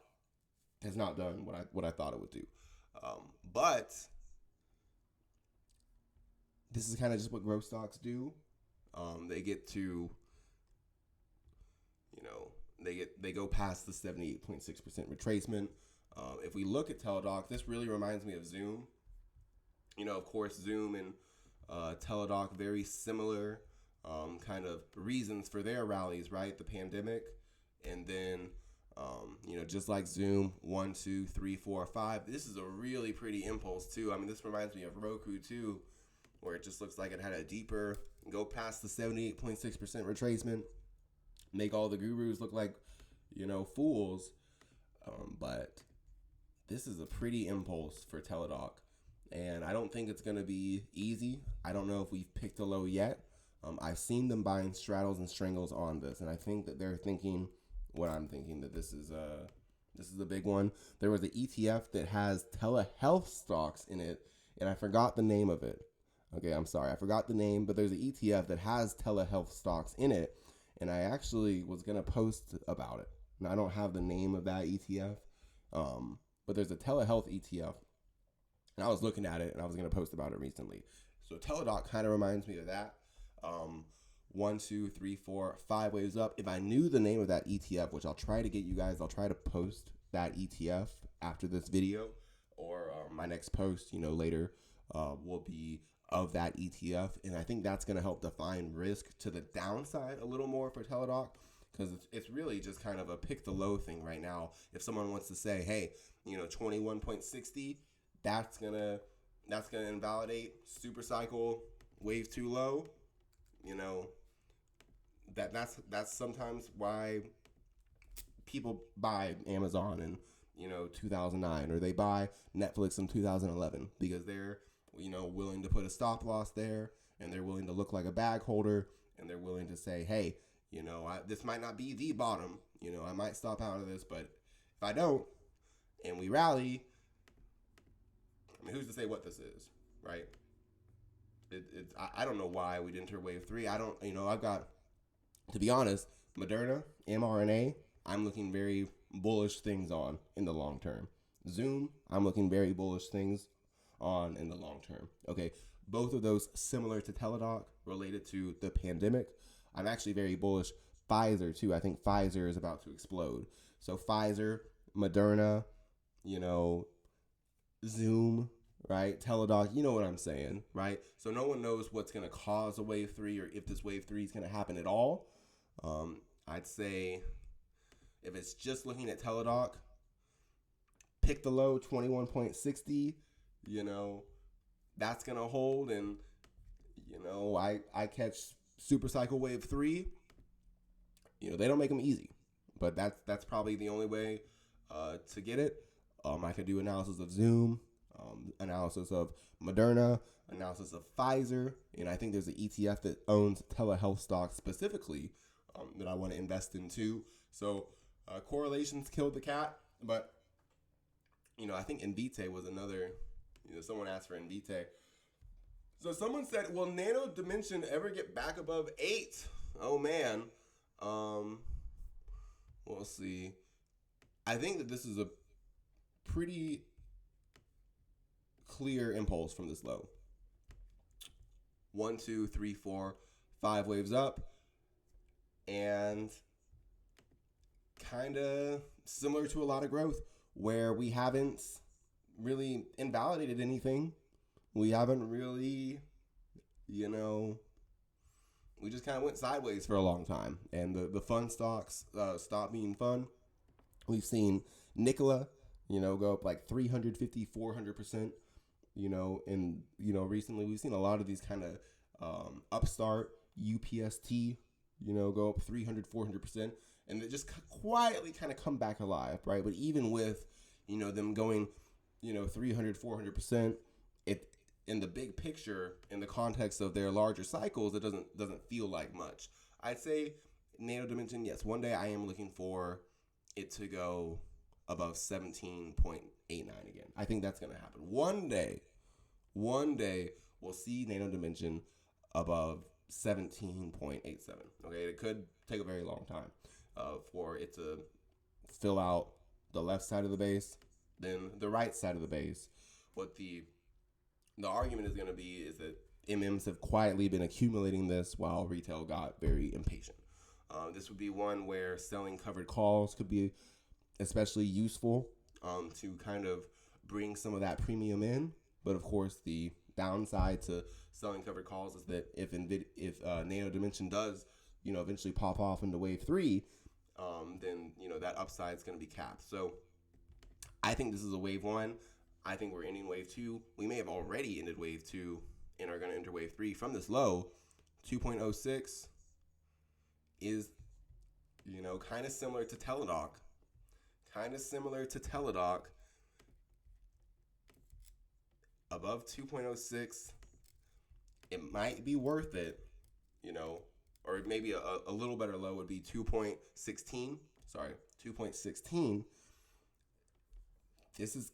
has not done what I thought it would do. But this is kind of just what growth stocks do. They get to, they go past the 78.6% retracement. If we look at Teladoc, this really reminds me of Zoom. Of course, Zoom and Teladoc, very similar kind of reasons for their rallies, right? The pandemic, and then, just like Zoom, 1, 2, 3, 4, 5. This is a really pretty impulse too. I mean, this reminds me of Roku too, where it just looks like it had a deeper, go past the 78.6% retracement, make all the gurus look like, fools. But this is a pretty impulse for Teladoc. And I don't think it's going to be easy. I don't know if we've picked a low yet. I've seen them buying straddles and strangles on this. And I think that they're thinking what I'm thinking, that this is a big one. There was an ETF that has telehealth stocks in it, and I forgot the name of it. Okay, I'm sorry. I forgot the name, but there's an ETF that has telehealth stocks in it, and I actually was going to post about it. Now, I don't have the name of that ETF, but there's a telehealth ETF, and I was looking at it, and I was going to post about it recently. So Teladoc kind of reminds me of that. 1, 2, 3, 4, 5 waves up. If I knew the name of that ETF, which I'll try to get you guys, I'll try to post that ETF after this video, or my next post, later, will be of that ETF. And I think that's going to help define risk to the downside a little more for Teladoc, because it's really just kind of a pick the low thing right now. If someone wants to say, hey, 21.60, that's gonna invalidate super cycle wave too low. That's sometimes why people buy Amazon in 2009, or they buy Netflix in 2011, because they're willing to put a stop loss there, and they're willing to look like a bag holder, and they're willing to say, hey, this might not be the bottom, I might stop out of this, but if I don't and we rally, I mean, who's to say what this is, right? I don't know why we'd enter wave 3. I don't, I've got, to be honest, Moderna, mRNA, I'm looking very bullish things on in the long term. Zoom, I'm looking very bullish things on in the long term. Okay, both of those similar to Teladoc, related to the pandemic. I'm actually very bullish Pfizer too. I think Pfizer is about to explode. So Pfizer, Moderna, Zoom, right? Teladoc, you know what I'm saying, right? So no one knows what's going to cause a wave 3, or if this wave 3 is going to happen at all. I'd say if it's just looking at Teladoc, pick the low 21.60, that's going to hold. And, I catch super cycle wave 3. They don't make them easy, but that's probably the only way to get it. I could do analysis of Zoom, analysis of Moderna, analysis of Pfizer, and I think there's an ETF that owns telehealth stocks specifically that I want to invest in too. So correlations killed the cat, but I think Invitae was another. Someone asked for Invitae. So someone said, "Will Nano Dimension ever get back above 8?" Oh man, we'll see. I think that this is a pretty clear impulse from this low. 1, 2, 3, 4, 5 waves up, and kind of similar to a lot of growth, where we haven't really invalidated anything. We haven't really, we just kind of went sideways for a long time, and the fun stocks stopped being fun. We've seen Nikola, go up like 350, 400%, and, recently we've seen a lot of these kind of upstart UPST, go up 300, 400%, and they just quietly kind of come back alive, right? But even with, them going, 300, 400%, it, in the big picture, in the context of their larger cycles, it doesn't feel like much. I'd say Nano Dimension, yes, one day I am looking for it to go above 17.89 again. I think that's going to happen. One day we'll see Nano Dimension above 17.87. Okay, it could take a very long time for it to fill out the left side of the base, then the right side of the base. What the argument is going to be is that MMs have quietly been accumulating this while retail got very impatient. This would be one where selling covered calls could be especially useful to kind of bring some of that premium in. But of course, the downside to selling covered calls is that if Nano Dimension does, eventually pop off into wave 3, then that upside is going to be capped. So I think this is a wave 1. I think we're ending wave 2. We may have already ended wave 2 and are going to enter wave 3 from this low. 2.06 is, kind of similar to Teladoc. Above 2.06, it might be worth it, or maybe a little better low would be 2.16. Sorry, 2.16. This is,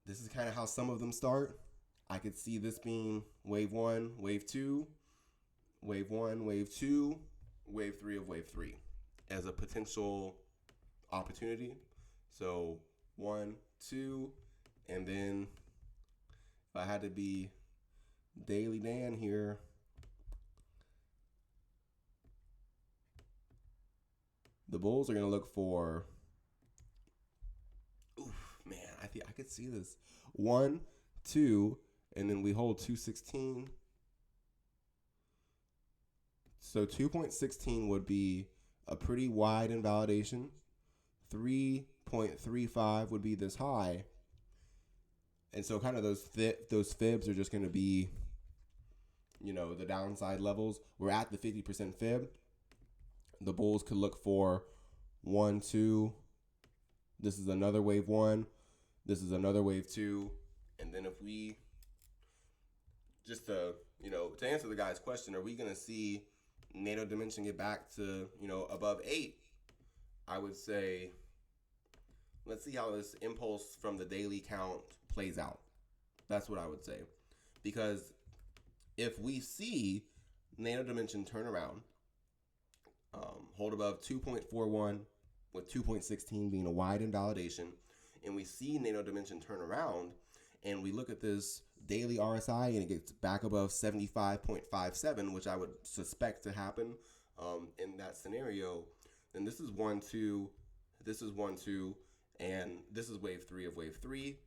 this is kind of how some of them start. I could see this being wave 1, wave 2, wave 1, wave 2, wave 3 of wave 3 as a potential opportunity. So 1, 2, and then if I had to be Daily Dan here, the Bulls are going to look for, I think I could see this 1, 2, and then we hold 216. So 2.16 would be a pretty wide invalidation. 3.35 would be this high. And so kind of those fibs are just going to be, the downside levels. We're at the 50% fib. The Bulls could look for 1, 2. This is another wave 1. This is another wave 2. And then if we, just to answer the guy's question, are we going to see Nano Dimension get back to, above 8? I would say, let's see how this impulse from the daily count plays out. That's what I would say. Because if we see Nano Dimension turn around, hold above 2.41 with 2.16 being a wide invalidation, and we see Nano Dimension turn around and we look at this daily RSI and it gets back above 75.57, which I would suspect to happen in that scenario, then this is 1, 2, this is 1, 2, and this is wave 3 of wave 3.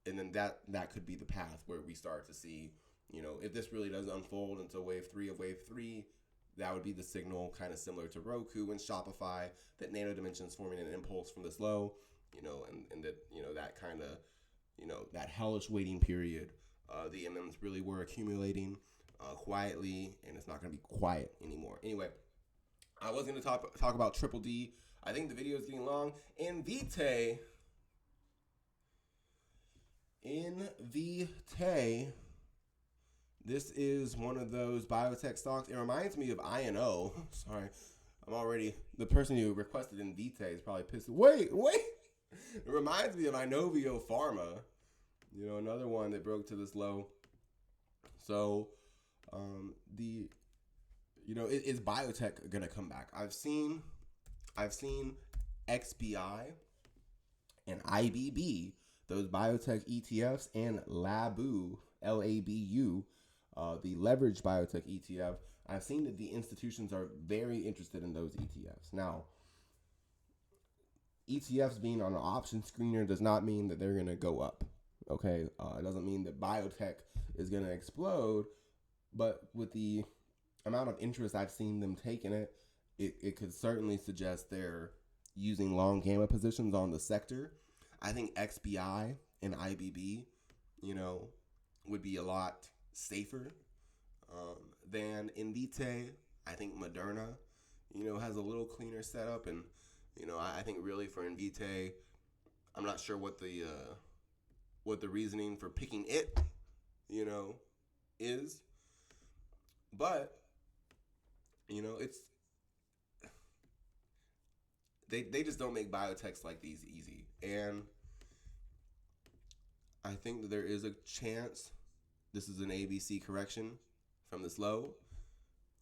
And then that could be the path where we start to see, if this really does unfold into wave 3 of wave 3, that would be the signal, kind of similar to Roku and Shopify, that Nano Dimension is forming an impulse from this low, and that, that kind of, that hellish waiting period, the MMs really were accumulating quietly, and it's not going to be quiet anymore. Anyway, I was going to talk about Triple D. I think the video is getting long. Invitae. This is one of those biotech stocks. It reminds me of INO. Sorry, the person who requested Invitae is probably pissed. Wait. It reminds me of Inovio Pharma. Another one that broke to this low. So, is biotech gonna come back? I've seen XBI and IBB, those biotech ETFs, and LABU, LABU, the leveraged biotech ETF. I've seen that the institutions are very interested in those ETFs. Now, ETFs being on an option screener does not mean that they're going to go up. Okay, it doesn't mean that biotech is going to explode, But with the amount of interest I've seen them take in it, it could certainly suggest they're using long gamma positions on the sector. I think XBI and IBB, you know, would be a lot safer than Invitae. I think Moderna, has a little cleaner setup, and I think really for Invitae, I'm not sure what the reasoning for picking it, you know, is, but it's they just don't make biotechs like these easy, and I think that there is a chance this is an ABC correction from this low.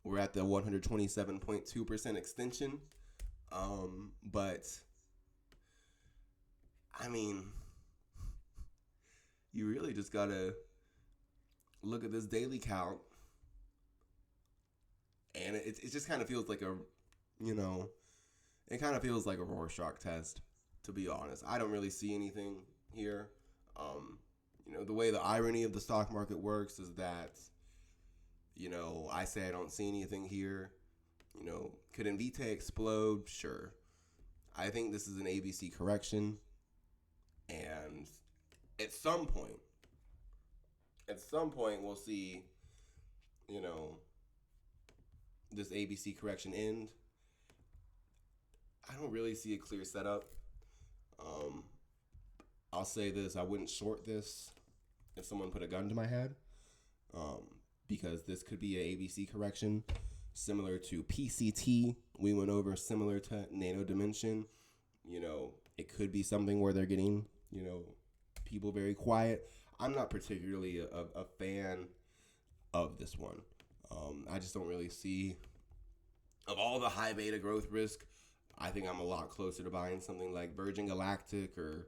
We're at the 127.2% extension. But I mean, you really just gotta look at this daily count, and it just kind of feels like it kind of feels like a Rorschach test, to be honest. I don't really see anything here. The way the irony of the stock market works is that, I say I don't see anything here. Could Invitae explode? Sure. I think this is an ABC correction, and at some point, we'll see, this ABC correction end. I don't really see a clear setup. I'll say this: I wouldn't short this if someone put a gun to my head, because this could be an ABC correction similar to PCT. We went over similar to Nano Dimension. It could be something where they're getting, people very quiet. I'm not particularly a fan of this one. I just don't really see, of all the high beta growth risk, I think I'm a lot closer to buying something like Virgin Galactic, or,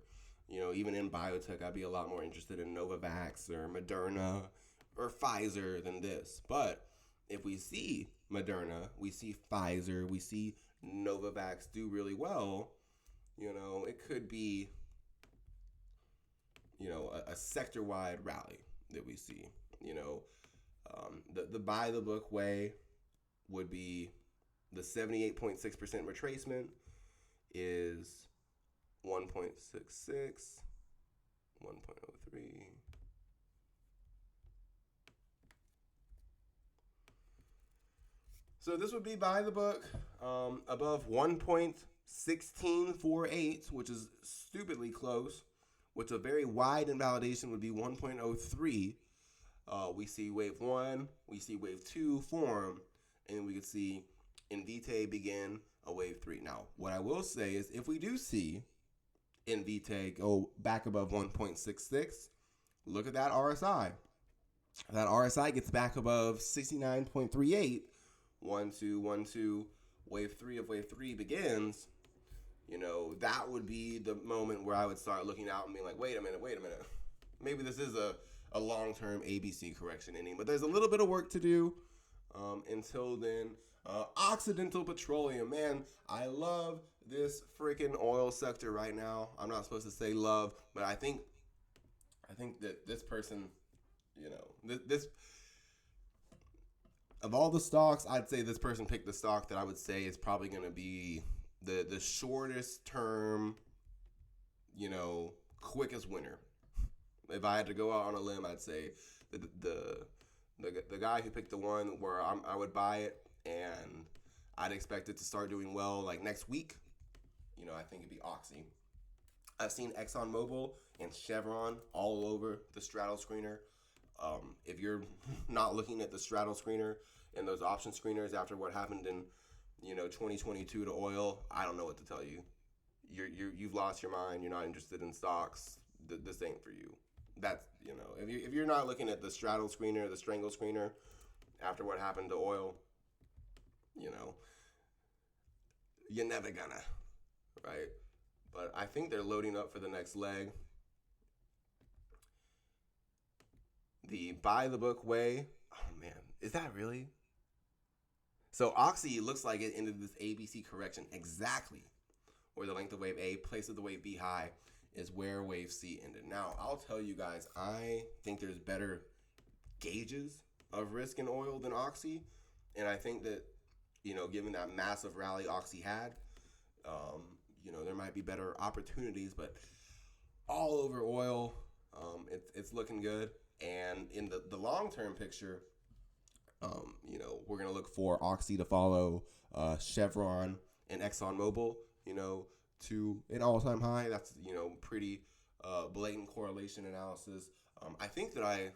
even in biotech, I'd be a lot more interested in Novavax or Moderna or Pfizer than this. But if we see Moderna, we see Pfizer, we see Novavax do really well, it could be, a sector-wide rally that we see. The buy the book way would be the 78.6% retracement is 1.66, 1.03. So this would be buy the book above 1.1648, which is stupidly close, which a very wide invalidation would be 1.03. We see wave 1, we see wave 2 form, and we could see Invitae begin a wave 3. Now, what I will say is if we do see Invitae go back above 1.66, look at that RSI. That RSI gets back above 69.38. 1, 2, 1, 2, wave 3 of wave 3 begins. That would be the moment where I would start looking out and being like, wait a minute. Maybe this is a long-term ABC correction inning. But there's a little bit of work to do until then. Occidental Petroleum, man, I love this freaking oil sector right now. I'm not supposed to say love, but I think that this person, this of all the stocks, I'd say this person picked the stock that I would say is probably going to be the shortest term, quickest winner. If I had to go out on a limb, I'd say the guy who picked the one where I would buy it and I'd expect it to start doing well like next week. I think it'd be Oxy. I've seen ExxonMobil and Chevron all over the straddle screener. If you're not looking at the straddle screener and those option screeners after what happened in 2022 to oil, I don't know what to tell you. You've lost your mind. You're not interested in stocks. This ain't for you. That's if you're not looking at the straddle screener, the strangle screener after what happened to oil, you're never gonna, right? But I think they're loading up for the next leg. The buy the book way. Oh man, is that really? So Oxy looks like it ended this ABC correction exactly where the length of wave A, place of the wave B high, is where wave C ended. Now, I'll tell you guys, I think there's better gauges of risk in oil than Oxy. And I think that, given that massive rally Oxy had, there might be better opportunities, but all over oil, it's looking good. And in the long-term picture, we're going to look for Oxy to follow Chevron and ExxonMobil, to an all-time high. That's, pretty blatant correlation analysis. I think that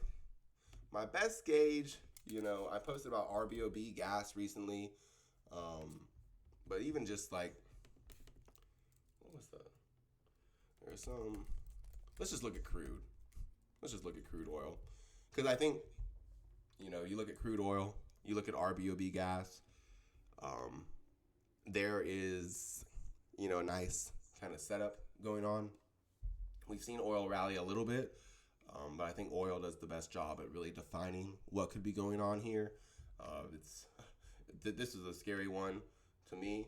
my best gauge, I posted about RBOB gas recently, but even just like, what was that? There's some, let's just look at crude. Let's just look at crude oil. Because I think, you look at crude oil, you look at RBOB gas, there is, a nice kind of setup going on. We've seen oil rally a little bit, but I think oil does the best job at really defining what could be going on here. This is a scary one to me,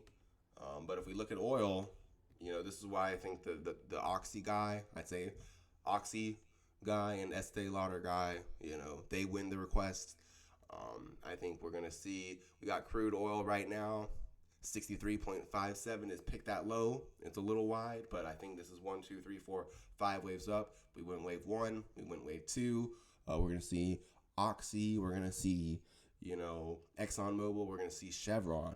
but if we look at oil, this is why I think the Oxy guy, I'd say Oxy guy and Estee Lauder guy, they win the request. I think we're going to see, we got crude oil right now, 63.57 is picked that low. It's a little wide, but I think this is 1, 2, 3, 4, 5 waves up. We went wave 1, we went wave 2. We're going to see Oxy, we're going to see, ExxonMobil, we're going to see Chevron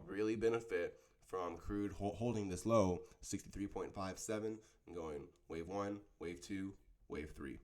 really benefit from crude holding this low, 63.57, and going wave 1, wave 2, wave 3.